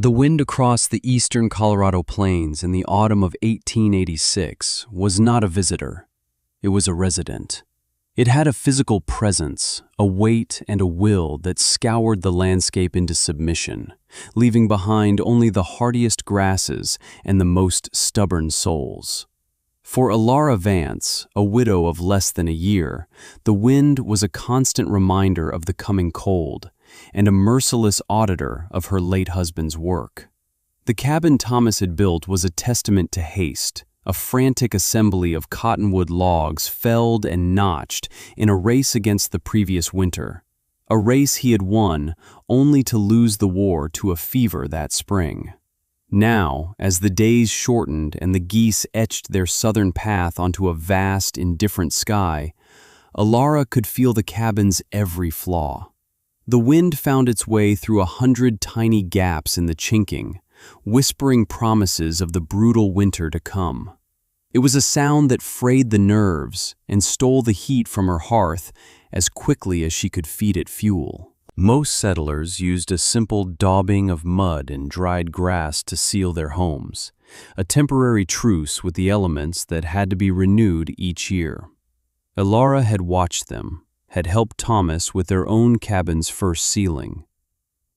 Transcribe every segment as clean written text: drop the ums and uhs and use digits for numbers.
The wind across the eastern Colorado plains in the autumn of 1886 was not a visitor. It was a resident. It had a physical presence, a weight and a will that scoured the landscape into submission, leaving behind only the hardiest grasses and the most stubborn souls. For Alara Vance, a widow of less than a year, the wind was a constant reminder of the coming cold, and a merciless auditor of her late husband's work. The cabin Thomas had built was a testament to haste, a frantic assembly of cottonwood logs felled and notched in a race against the previous winter, a race he had won only to lose the war to a fever that spring. Now, as the days shortened and the geese etched their southern path onto a vast, indifferent sky, Alara could feel the cabin's every flaw. The wind found its way through 100 tiny gaps in the chinking, whispering promises of the brutal winter to come. It was a sound that frayed the nerves and stole the heat from her hearth as quickly as she could feed it fuel. Most settlers used a simple daubing of mud and dried grass to seal their homes, a temporary truce with the elements that had to be renewed each year. Alara had watched them, had helped Thomas with their own cabin's first ceiling.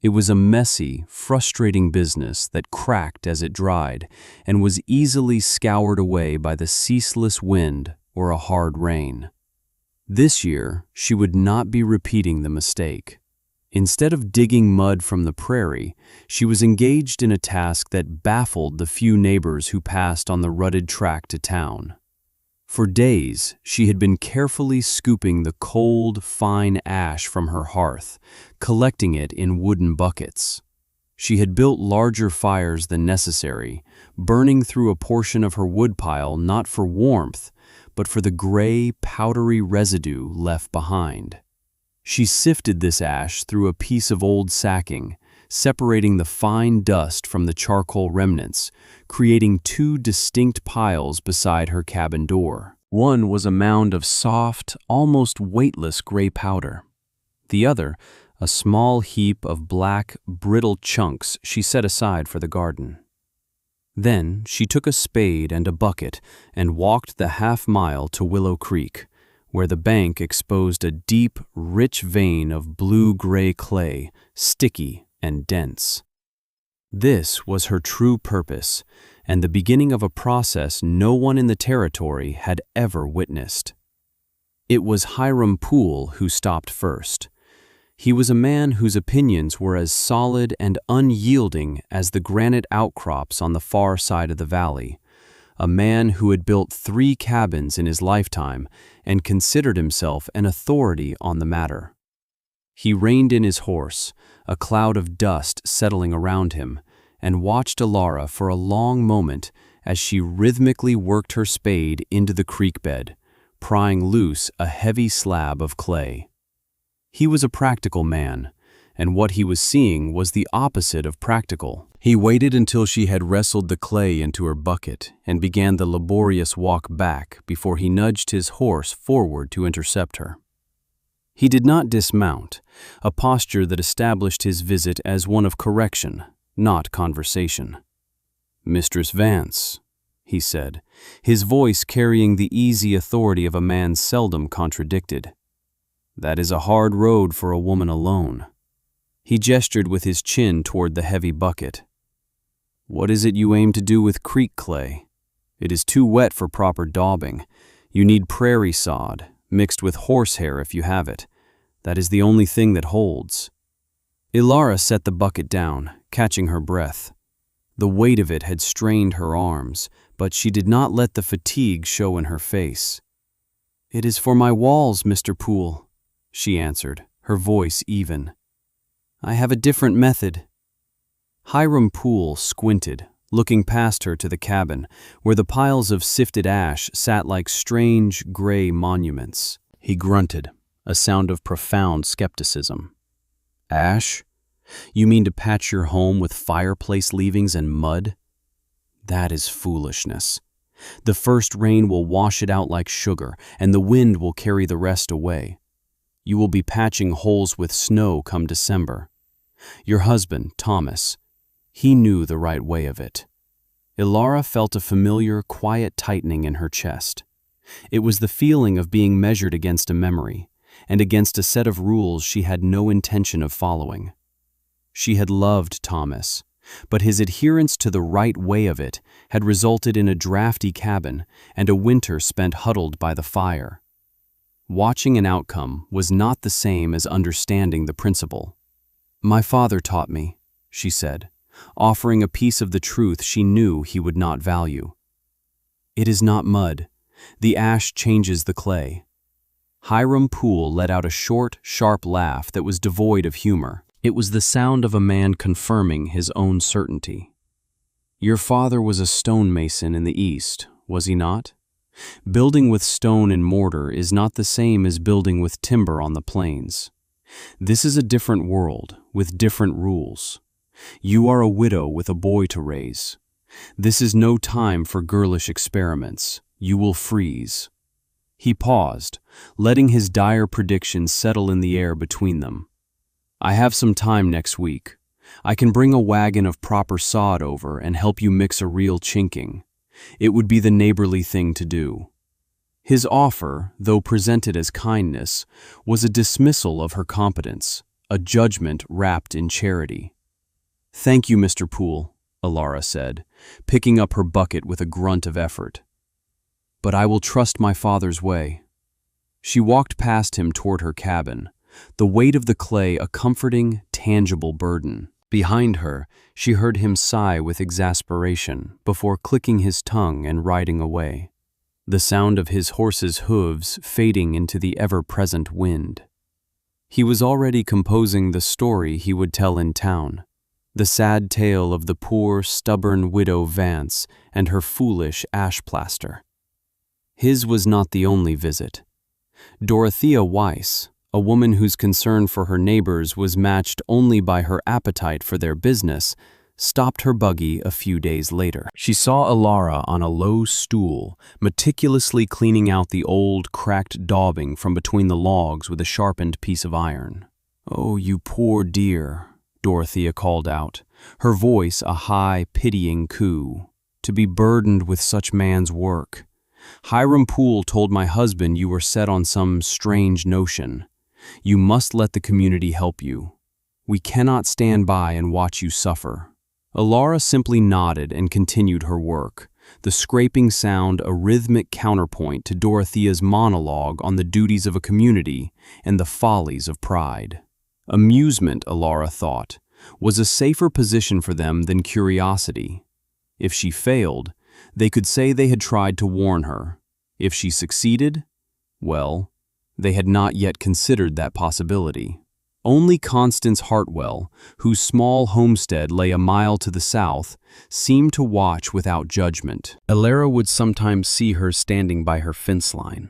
It was a messy, frustrating business that cracked as it dried and was easily scoured away by the ceaseless wind or a hard rain. This year, she would not be repeating the mistake. Instead of digging mud from the prairie, she was engaged in a task that baffled the few neighbors who passed on the rutted track to town. For days, she had been carefully scooping the cold, fine ash from her hearth, collecting it in wooden buckets. She had built larger fires than necessary, burning through a portion of her woodpile not for warmth, but for the gray, powdery residue left behind. She sifted this ash through a piece of old sacking, separating the fine dust from the charcoal remnants, creating two distinct piles beside her cabin door. One was a mound of soft, almost weightless gray powder. The other, a small heap of black, brittle chunks she set aside for the garden. Then she took a spade and a bucket and walked the half-mile to Willow Creek, where the bank exposed a deep, rich vein of blue-gray clay, sticky and dense. This was her true purpose, and the beginning of a process no one in the territory had ever witnessed. It was Hiram Poole who stopped first. He was a man whose opinions were as solid and unyielding as the granite outcrops on the far side of the valley, a man who had built 3 cabins in his lifetime and considered himself an authority on the matter. He reined in his horse, a cloud of dust settling around him, and watched Alara for a long moment as she rhythmically worked her spade into the creek bed, prying loose a heavy slab of clay. He was a practical man, and what he was seeing was the opposite of practical. He waited until she had wrestled the clay into her bucket and began the laborious walk back before he nudged his horse forward to intercept her. He did not dismount, a posture that established his visit as one of correction, not conversation. "Mistress Vance," he said, his voice carrying the easy authority of a man seldom contradicted. "That is a hard road for a woman alone." He gestured with his chin toward the heavy bucket. "What is it you aim to do with creek clay? It is too wet for proper daubing. You need prairie sod, mixed with horsehair if you have it. That is the only thing that holds." Alara set the bucket down, catching her breath. The weight of it had strained her arms, but she did not let the fatigue show in her face. "It is for my walls, Mr. Poole," she answered, her voice even. "I have a different method." Hiram Poole squinted, looking past her to the cabin, where the piles of sifted ash sat like strange, gray monuments. He grunted, a sound of profound skepticism. "Ash? You mean to patch your home with fireplace leavings and mud? That is foolishness. The first rain will wash it out like sugar, and the wind will carry the rest away. You will be patching holes with snow come December. Your husband, Thomas, He knew the right way of it. Ilara felt a familiar, quiet tightening in her chest. It was the feeling of being measured against a memory, and against a set of rules she had no intention of following. She had loved Thomas, but his adherence to the right way of it had resulted in a drafty cabin and a winter spent huddled by the fire. Watching an outcome was not the same as understanding the principle. "My father taught me," she said, offering a piece of the truth she knew he would not value. "It is not mud. The ash changes the clay." Hiram Poole let out a short, sharp laugh that was devoid of humor. It was the sound of a man confirming his own certainty. "Your father was a stonemason in the East, was he not? Building with stone and mortar is not the same as building with timber on the plains. This is a different world, with different rules. You are a widow with a boy to raise. This is no time for girlish experiments. You will freeze." He paused, letting his dire predictions settle in the air between them. "I have some time next week. I can bring a wagon of proper sod over and help you mix a real chinking. It would be the neighborly thing to do." His offer, though presented as kindness, was a dismissal of her competence, a judgment wrapped in charity. "Thank you, Mr. Poole," Ilara said, picking up her bucket with a grunt of effort. "But I will trust my father's way." She walked past him toward her cabin, the weight of the clay a comforting, tangible burden. Behind her, she heard him sigh with exasperation before clicking his tongue and riding away, the sound of his horse's hooves fading into the ever-present wind. He was already composing the story he would tell in town, the sad tale of the poor, stubborn widow Vance and her foolish ash plaster. His was not the only visit. Dorothea Weiss, a woman whose concern for her neighbors was matched only by her appetite for their business, stopped her buggy a few days later. She saw Ilara on a low stool, meticulously cleaning out the old, cracked daubing from between the logs with a sharpened piece of iron. "Oh, you poor dear," Dorothea called out, her voice a high, pitying coo, "to be burdened with such man's work. Hiram Poole told my husband you were set on some strange notion. You must let the community help you. We cannot stand by and watch you suffer." Ilara simply nodded and continued her work, the scraping sound a rhythmic counterpoint to Dorothea's monologue on the duties of a community and the follies of pride. Amusement, Ilara thought, was a safer position for them than curiosity. If she failed, they could say they had tried to warn her. If she succeeded, well, they had not yet considered that possibility. Only Constance Hartwell, whose small homestead lay a mile to the south, seemed to watch without judgment. Ilara would sometimes see her standing by her fence line,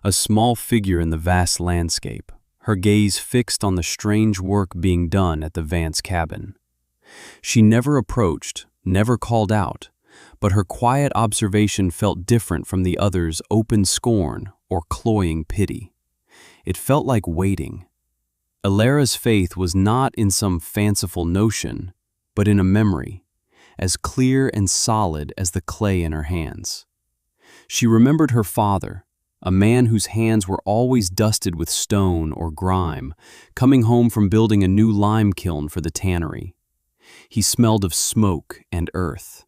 a small figure in the vast landscape, her gaze fixed on the strange work being done at the Vance cabin. She never approached, never called out, but her quiet observation felt different from the others' open scorn or cloying pity. It felt like waiting. Ilara's faith was not in some fanciful notion, but in a memory, as clear and solid as the clay in her hands. She remembered her father, a man whose hands were always dusted with stone or grime, coming home from building a new lime kiln for the tannery. He smelled of smoke and earth.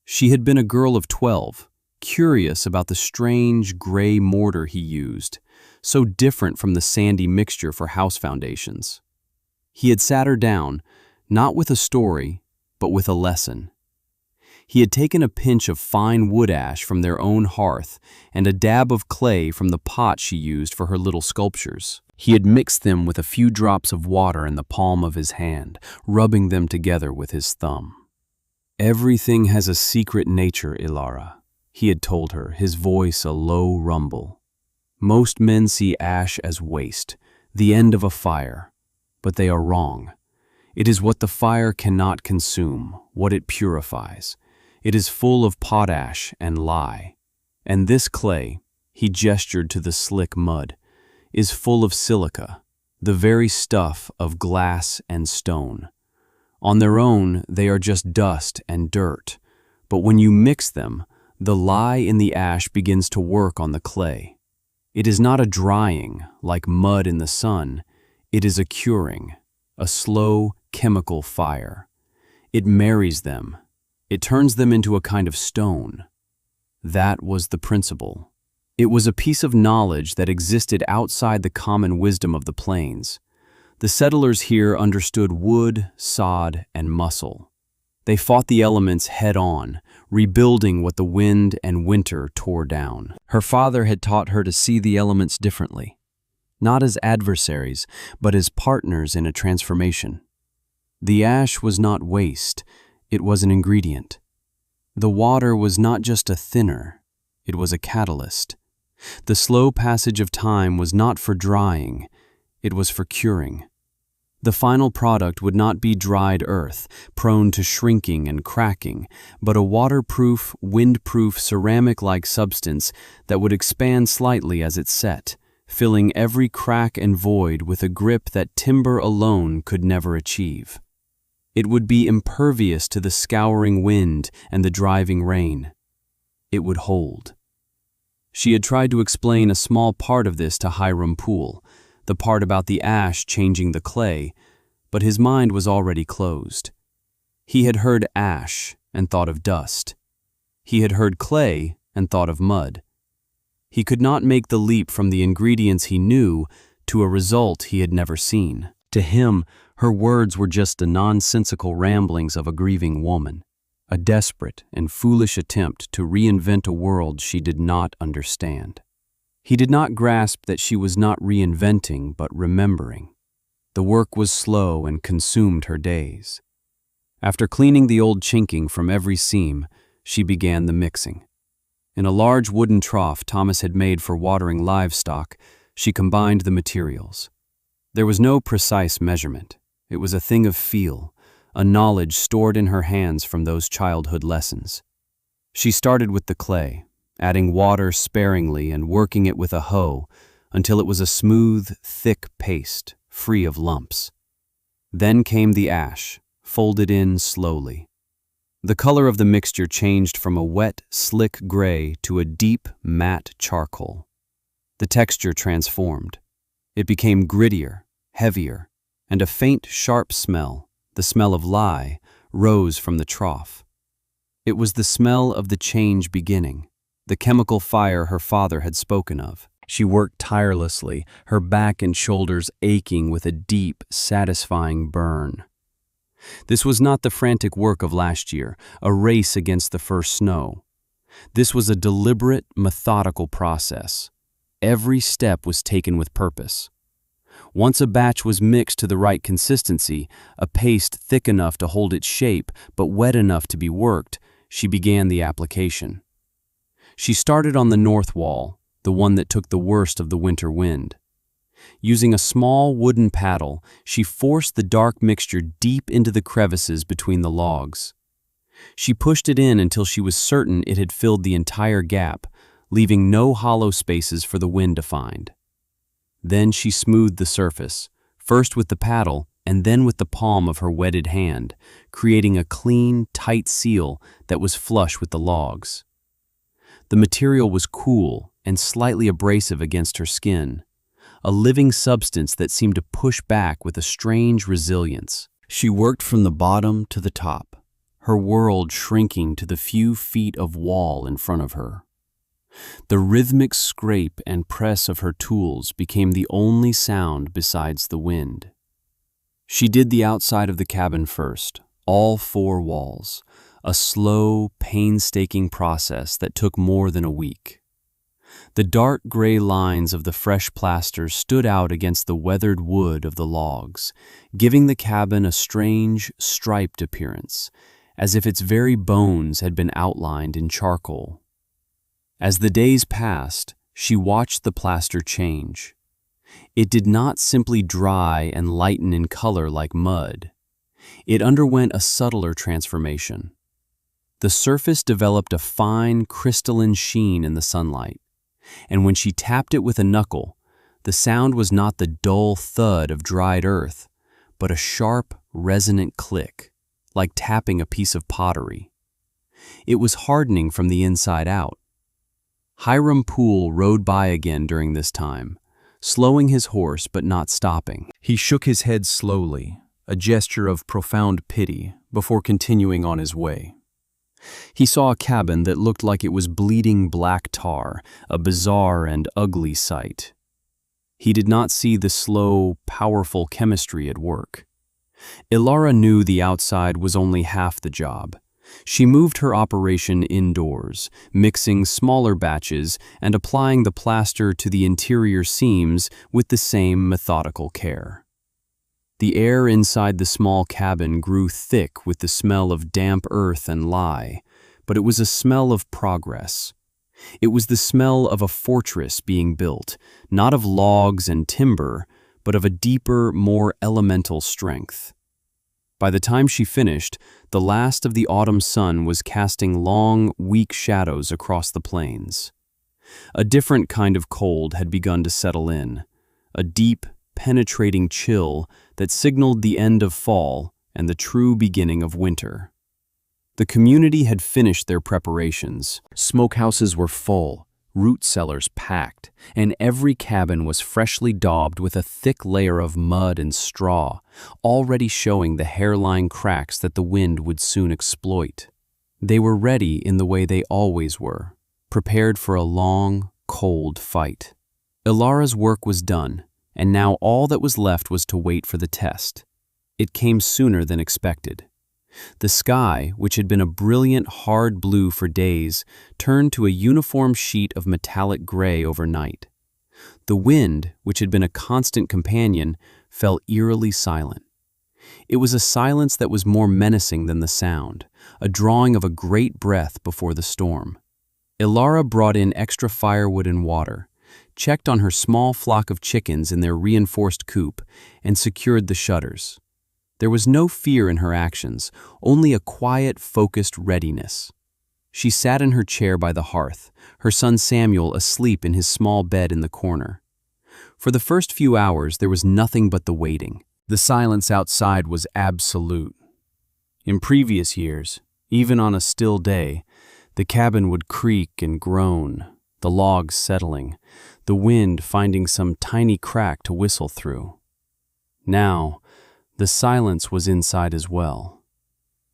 She had been a girl of 12, curious about the strange gray mortar he used, so different from the sandy mixture for house foundations. He had sat her down, not with a story, but with a lesson. He had taken a pinch of fine wood ash from their own hearth and a dab of clay from the pot she used for her little sculptures. He had mixed them with a few drops of water in the palm of his hand, rubbing them together with his thumb. "Everything has a secret nature, Ilara," he had told her, his voice a low rumble. "Most men see ash as waste, the end of a fire, but they are wrong. It is what the fire cannot consume, what it purifies. It is full of potash and lye. And this clay," he gestured to the slick mud, "is full of silica, the very stuff of glass and stone. On their own, they are just dust and dirt, but when you mix them, the lye in the ash begins to work on the clay. It is not a drying, like mud in the sun. It is a curing, a slow chemical fire. It marries them. It turns them into a kind of stone. That was the principle. It was a piece of knowledge that existed outside the common wisdom of the plains. The settlers here understood wood, sod, and muscle. They fought the elements head-on, rebuilding what the wind and winter tore down. Her father had taught her to see the elements differently, not as adversaries, but as partners in a transformation. The ash was not waste, it was an ingredient. The water was not just a thinner, it was a catalyst. The slow passage of time was not for drying, it was for curing. The final product would not be dried earth, prone to shrinking and cracking, but a waterproof, windproof, ceramic-like substance that would expand slightly as it set, filling every crack and void with a grip that timber alone could never achieve. It would be impervious to the scouring wind and the driving rain. It would hold. She had tried to explain a small part of this to Hiram Poole, the part about the ash changing the clay, but his mind was already closed. He had heard ash and thought of dust. He had heard clay and thought of mud. He could not make the leap from the ingredients he knew to a result he had never seen. To him, her words were just the nonsensical ramblings of a grieving woman, a desperate and foolish attempt to reinvent a world she did not understand. He did not grasp that she was not reinventing but remembering. The work was slow and consumed her days. After cleaning the old chinking from every seam, she began the mixing. In a large wooden trough Thomas had made for watering livestock, she combined the materials. There was no precise measurement. It was a thing of feel, a knowledge stored in her hands from those childhood lessons. She started with the clay, adding water sparingly and working it with a hoe until it was a smooth, thick paste, free of lumps. Then came the ash, folded in slowly. The color of the mixture changed from a wet, slick gray to a deep, matte charcoal. The texture transformed. It became grittier, heavier, and a faint, sharp smell, the smell of lye, rose from the trough. It was the smell of the change beginning, the chemical fire her father had spoken of. She worked tirelessly, her back and shoulders aching with a deep, satisfying burn. This was not the frantic work of last year, a race against the first snow. This was a deliberate, methodical process. Every step was taken with purpose. Once a batch was mixed to the right consistency, a paste thick enough to hold its shape but wet enough to be worked, she began the application. She started on the north wall, the one that took the worst of the winter wind. Using a small wooden paddle, she forced the dark mixture deep into the crevices between the logs. She pushed it in until she was certain it had filled the entire gap, leaving no hollow spaces for the wind to find. Then she smoothed the surface, first with the paddle and then with the palm of her wetted hand, creating a clean, tight seal that was flush with the logs. The material was cool and slightly abrasive against her skin, a living substance that seemed to push back with a strange resilience. She worked from the bottom to the top, her world shrinking to the few feet of wall in front of her. The rhythmic scrape and press of her tools became the only sound besides the wind. She did the outside of the cabin first, all 4 walls, a slow, painstaking process that took more than a week. The dark gray lines of the fresh plaster stood out against the weathered wood of the logs, giving the cabin a strange, striped appearance, as if its very bones had been outlined in charcoal. As the days passed, she watched the plaster change. It did not simply dry and lighten in color like mud. It underwent a subtler transformation. The surface developed a fine, crystalline sheen in the sunlight, and when she tapped it with a knuckle, the sound was not the dull thud of dried earth, but a sharp, resonant click, like tapping a piece of pottery. It was hardening from the inside out. Hiram Poole rode by again during this time, slowing his horse but not stopping. He shook his head slowly, a gesture of profound pity, before continuing on his way. He saw a cabin that looked like it was bleeding black tar, a bizarre and ugly sight. He did not see the slow, powerful chemistry at work. Ilara knew the outside was only half the job. She moved her operation indoors, mixing smaller batches and applying the plaster to the interior seams with the same methodical care. The air inside the small cabin grew thick with the smell of damp earth and lye, but it was a smell of progress. It was the smell of a fortress being built, not of logs and timber, but of a deeper, more elemental strength. By the time she finished, the last of the autumn sun was casting long, weak shadows across the plains. A different kind of cold had begun to settle in, a deep, penetrating chill that signaled the end of fall and the true beginning of winter. The community had finished their preparations. Smokehouses were full, root cellars packed, and every cabin was freshly daubed with a thick layer of mud and straw, already showing the hairline cracks that the wind would soon exploit. They were ready in the way they always were, prepared for a long, cold fight. Ilara's work was done, and now all that was left was to wait for the test. It came sooner than expected. The sky, which had been a brilliant hard blue for days, turned to a uniform sheet of metallic gray overnight. The wind, which had been a constant companion, fell eerily silent. It was a silence that was more menacing than the sound, a drawing of a great breath before the storm. Ilara brought in extra firewood and water, checked on her small flock of chickens in their reinforced coop, and secured the shutters. There was no fear in her actions, only a quiet, focused readiness. She sat in her chair by the hearth, her son Samuel asleep in his small bed in the corner. For the first few hours, there was nothing but the waiting. The silence outside was absolute. In previous years, even on a still day, the cabin would creak and groan, the logs settling, the wind finding some tiny crack to whistle through. Now, the silence was inside as well.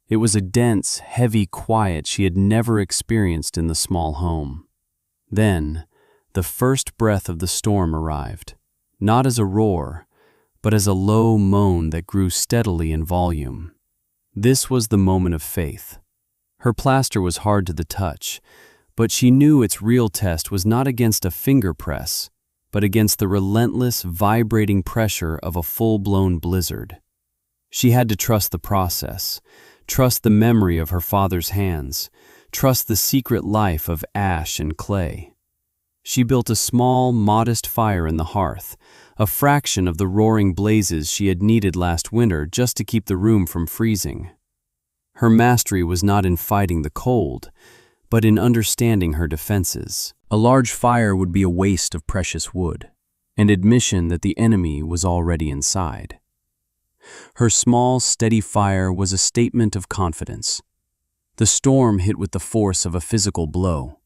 It was a dense, heavy quiet she had never experienced in the small home. Then, the first breath of the storm arrived, not as a roar, but as a low moan that grew steadily in volume. This was the moment of faith. Her plaster was hard to the touch, but she knew its real test was not against a finger press, but against the relentless, vibrating pressure of a full-blown blizzard. She had to trust the process, trust the memory of her father's hands, trust the secret life of ash and clay. She built a small, modest fire in the hearth, a fraction of the roaring blazes she had needed last winter just to keep the room from freezing. Her mastery was not in fighting the cold, but in understanding her defenses. A large fire would be a waste of precious wood, an admission that the enemy was already inside. Her small, steady fire was a statement of confidence. The storm hit with the force of a physical blow.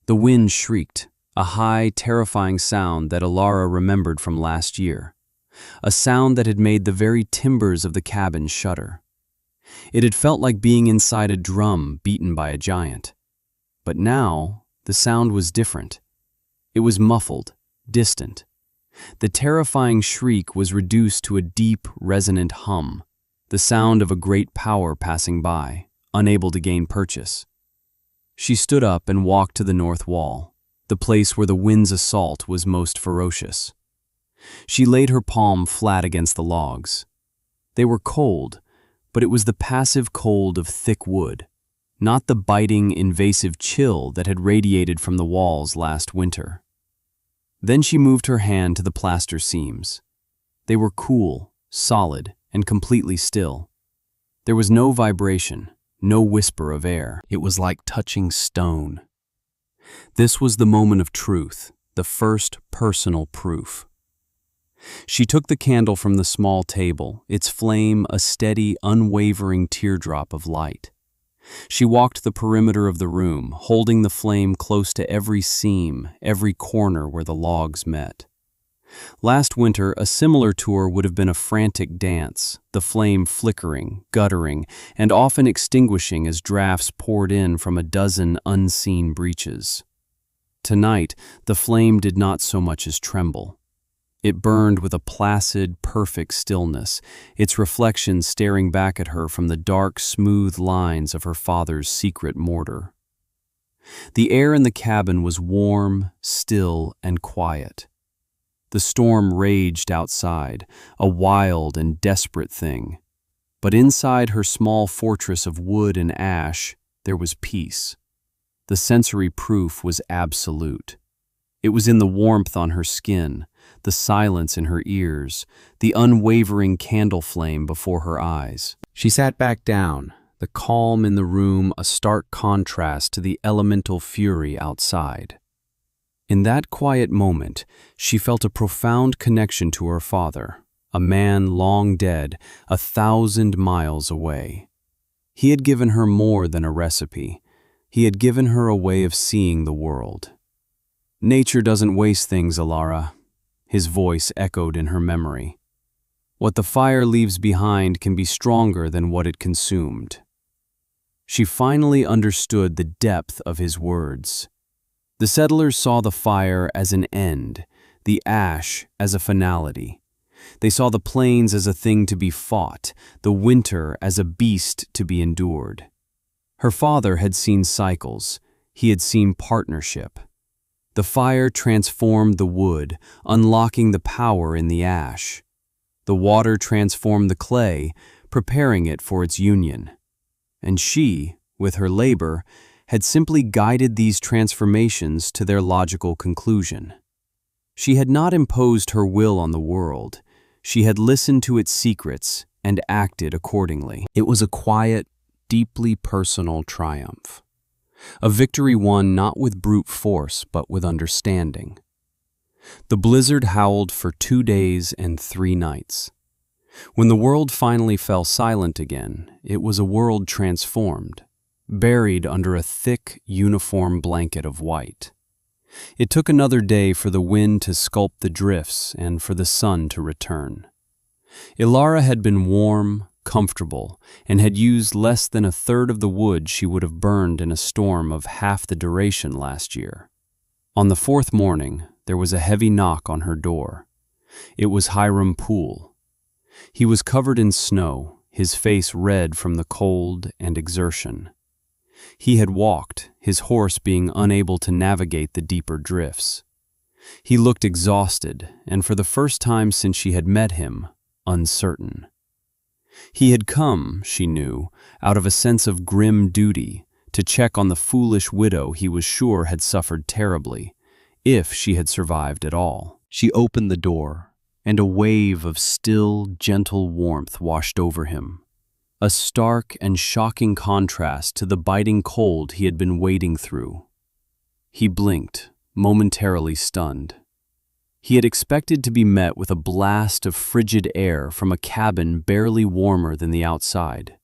The wind shrieked, a high, terrifying sound that Ilara remembered from last year, a sound that had made the very timbers of the cabin shudder. It had felt like being inside a drum beaten by a giant. But now, the sound was different. It was muffled, distant. The terrifying shriek was reduced to a deep, resonant hum, the sound of a great power passing by, unable to gain purchase. She stood up and walked to the north wall, the place where the wind's assault was most ferocious. She laid her palm flat against the logs. They were cold, but it was the passive cold of thick wood, not the biting, invasive chill that had radiated from the walls last winter. Then she moved her hand to the plaster seams. They were cool, solid, and completely still. There was no vibration, no whisper of air. It was like touching stone. This was the moment of truth, the first personal proof. She took the candle from the small table, its flame a steady, unwavering teardrop of light. She walked the perimeter of the room, holding the flame close to every seam, every corner where the logs met. Last winter, a similar tour would have been a frantic dance, the flame flickering, guttering, and often extinguishing as drafts poured in from a dozen unseen breaches. Tonight, the flame did not so much as tremble. It burned with a placid, perfect stillness, its reflection staring back at her from the dark, smooth lines of her father's secret mortar. The air in the cabin was warm, still, and quiet. The storm raged outside, a wild and desperate thing. But inside her small fortress of wood and ash, there was peace. The sensory proof was absolute. It was in the warmth on her skin, the silence in her ears, the unwavering candle flame before her eyes. She sat back down, the calm in the room a stark contrast to the elemental fury outside. In that quiet moment, she felt a profound connection to her father, a man long dead, 1,000 miles away. He had given her more than a recipe. He had given her a way of seeing the world. "Nature doesn't waste things, Alara," his voice echoed in her memory. "What the fire leaves behind can be stronger than what it consumed." She finally understood the depth of his words. The settlers saw the fire as an end, the ash as a finality. They saw the plains as a thing to be fought, the winter as a beast to be endured. Her father had seen cycles. He had seen partnership. The fire transformed the wood, unlocking the power in the ash. The water transformed the clay, preparing it for its union. And she, with her labor, had simply guided these transformations to their logical conclusion. She had not imposed her will on the world. She had listened to its secrets and acted accordingly. It was a quiet, deeply personal triumph. A victory won not with brute force, but with understanding. The blizzard howled for 2 days and 3 nights. When the world finally fell silent again, it was a world transformed, buried under a thick, uniform blanket of white. It took another day for the wind to sculpt the drifts and for the sun to return. Ilara had been warm, comfortable, and had used less than 1/3 of the wood she would have burned in a storm of half the duration last year. On the 4th morning, there was a heavy knock on her door. It was Hiram Poole. He was covered in snow, his face red from the cold and exertion. He had walked, his horse being unable to navigate the deeper drifts. He looked exhausted, and for the first time since she had met him, uncertain. He had come, she knew, out of a sense of grim duty, to check on the foolish widow he was sure had suffered terribly, if she had survived at all. She opened the door, and a wave of still, gentle warmth washed over him. A stark and shocking contrast to the biting cold he had been wading through. He blinked, momentarily stunned. He had expected to be met with a blast of frigid air from a cabin barely warmer than the outside.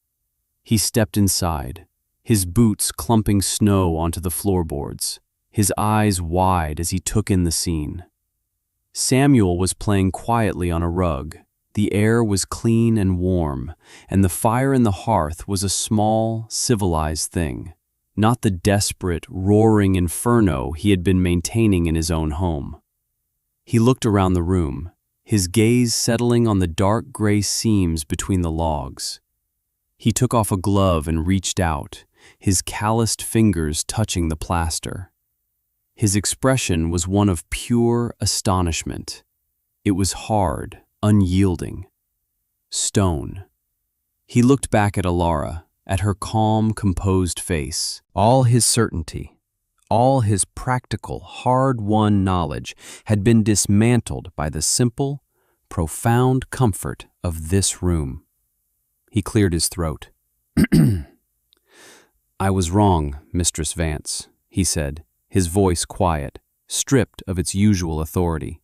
He stepped inside, his boots clumping snow onto the floorboards, his eyes wide as he took in the scene. Samuel was playing quietly on a rug. The air was clean and warm, and the fire in the hearth was a small, civilized thing, not the desperate, roaring inferno he had been maintaining in his own home. He looked around the room, his gaze settling on the dark gray seams between the logs. He took off a glove and reached out, his calloused fingers touching the plaster. His expression was one of pure astonishment. It was hard, unyielding. Stone. He looked back at Alara, at her calm, composed face. All his certainty, all his practical, hard-won knowledge had been dismantled by the simple, profound comfort of this room. He cleared his throat. "I was wrong, Mistress Vance," he said, his voice quiet, stripped of its usual authority.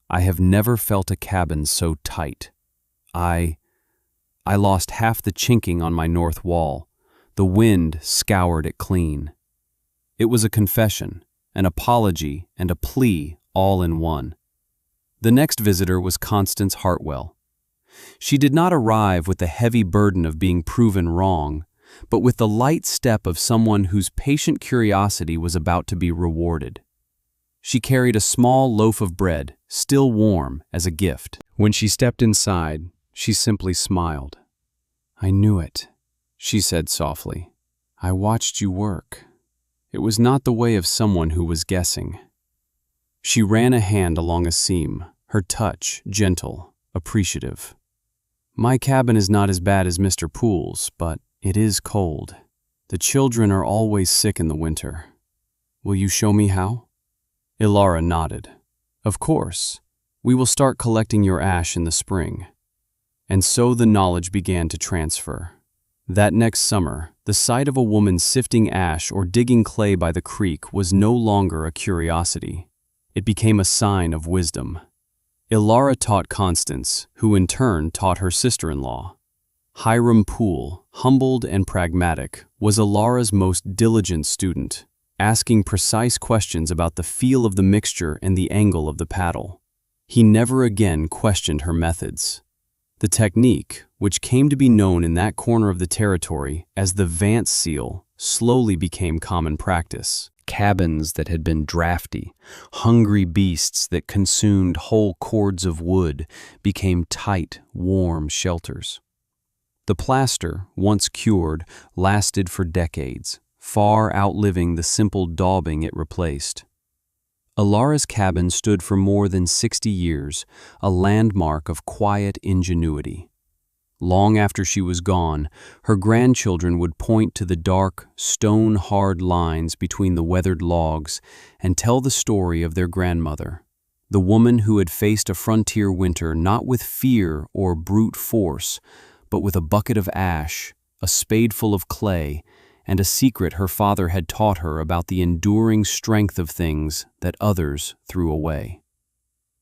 I have never felt a cabin so tight. I lost half the chinking on my north wall. The wind scoured it clean. It was a confession, an apology, and a plea all in one. The next visitor was Constance Hartwell. She did not arrive with the heavy burden of being proven wrong, but with the light step of someone whose patient curiosity was about to be rewarded. She carried a small loaf of bread, still warm, as a gift. When she stepped inside, she simply smiled. "I knew it," she said softly. "I watched you work." It was not the way of someone who was guessing. She ran a hand along a seam, her touch gentle, appreciative. "My cabin is not as bad as Mr. Poole's, but it is cold. The children are always sick in the winter. Will you show me how?" Ilara nodded. "Of course. We will start collecting your ash in the spring." And so the knowledge began to transfer. That next summer, the sight of a woman sifting ash or digging clay by the creek was no longer a curiosity. It became a sign of wisdom. Ilara taught Constance, who in turn taught her sister-in-law. Hiram Poole, humbled and pragmatic, was Ilara's most diligent student, asking precise questions about the feel of the mixture and the angle of the paddle. He never again questioned her methods. The technique, which came to be known in that corner of the territory as the Vance seal, slowly became common practice. Cabins that had been drafty, hungry beasts that consumed whole cords of wood became tight, warm shelters. The plaster, once cured, lasted for decades, far outliving the simple daubing it replaced. Ilara's cabin stood for more than 60 years, a landmark of quiet ingenuity. Long after she was gone, her grandchildren would point to the dark, stone-hard lines between the weathered logs and tell the story of their grandmother, the woman who had faced a frontier winter not with fear or brute force, but with a bucket of ash, a spadeful of clay, and a secret her father had taught her about the enduring strength of things that others threw away.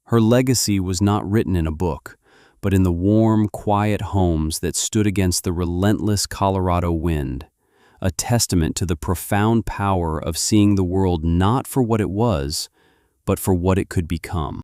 Her legacy was not written in a book, but in the warm, quiet homes that stood against the relentless Colorado wind, a testament to the profound power of seeing the world not for what it was, but for what it could become.